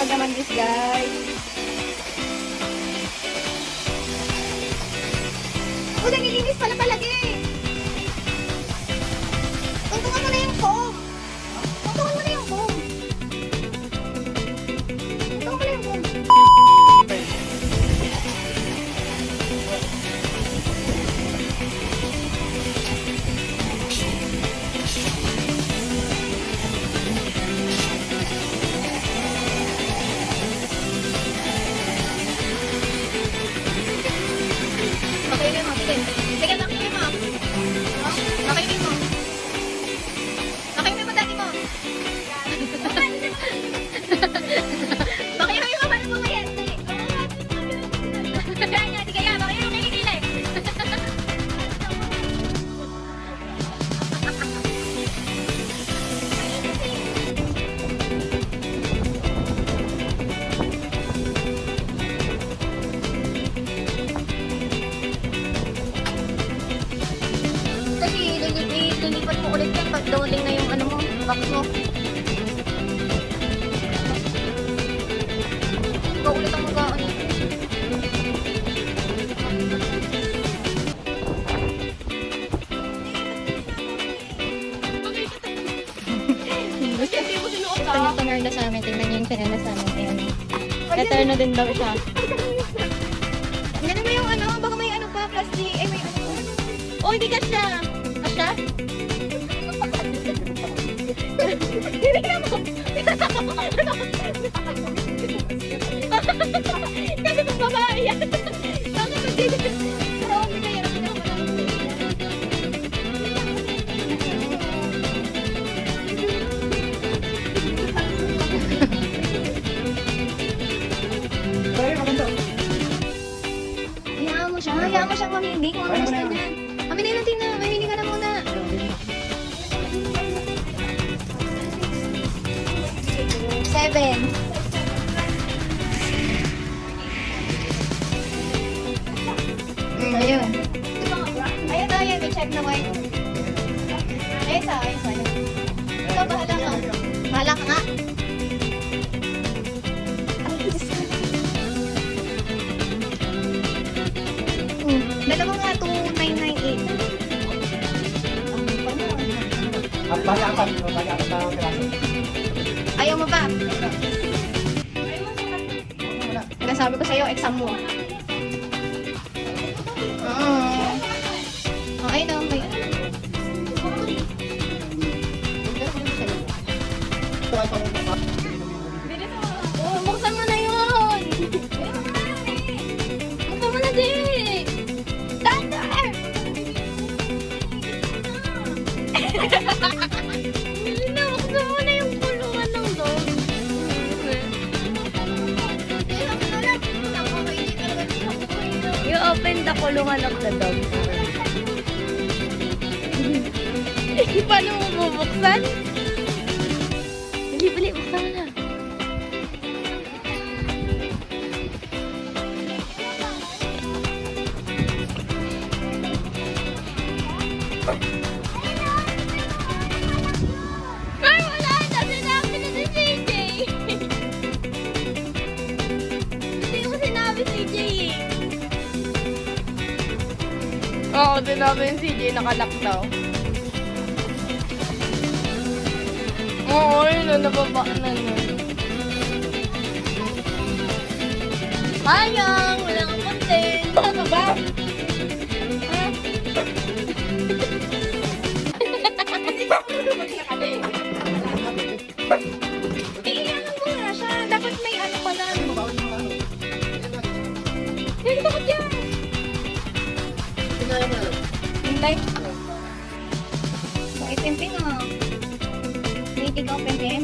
Pag naman this guys. Oh, nalilinis pala palagi. Tuntungan mo na yung foam. Tuntungan mo na yung foam. Tuntungan mo na yung foam. Nakailan mo, sige. Sige, nakailan mo. Nakailan mo. Nakailan mo dati mo. Nakailan mo, paano mo ngayon? Kaya niya, di kaya, nakailan mo kilikili. Kasi lilipat mo ulit yan pag dumating na yung ano mo, box mo. Ikaw ulit ang mag-ano. Ito yung tuner na sa amin. Tingnan niyo yung tuner na sa amin. Ayan. Eterno din daw siya. Ganun mo yung ano, baka may ano pa, plastic. Ay, may ano. Oh, hindi ka siya. Asya? Hindi na mo. Kasi kung babae yan. Bakit magdito? Pero hindi kaya naman ako hayaan mo siyang mamili kung ano gusto niya. Mamili natin na. Mamili ka na muna. Seven. Ayun. Ayun na, ayun. May check na white. Ayun sa, ayun sa. Ikaw, bahala ka. Bahala ka nga. Dalawa nga, 2,998. Bagi-apat na piraso. Ayaw mo ba? Sabi ko sa'yo, exam mo. Okay na, may... Oh, buksan mo na yun! Buksan mo na din! Thunder! Buksan mo na yung kulungan ng dog. You open the kulungan of the dog. Paano mo bubuksan? Bili, buksan mo na. Ay, wala! Sabi namin na si CJ! Hindi ko sinabi CJ eh. Oo, sinabi yung CJ, nakalak daw. Oo, yun na, nababa na nun. Sayang, wala kang content. Ano ba? Ha? Iiyakan mo nga siya. Dapat may ano pa lang. Hindi, bakit yan? Hintay. So, ipimpin o. Native open din.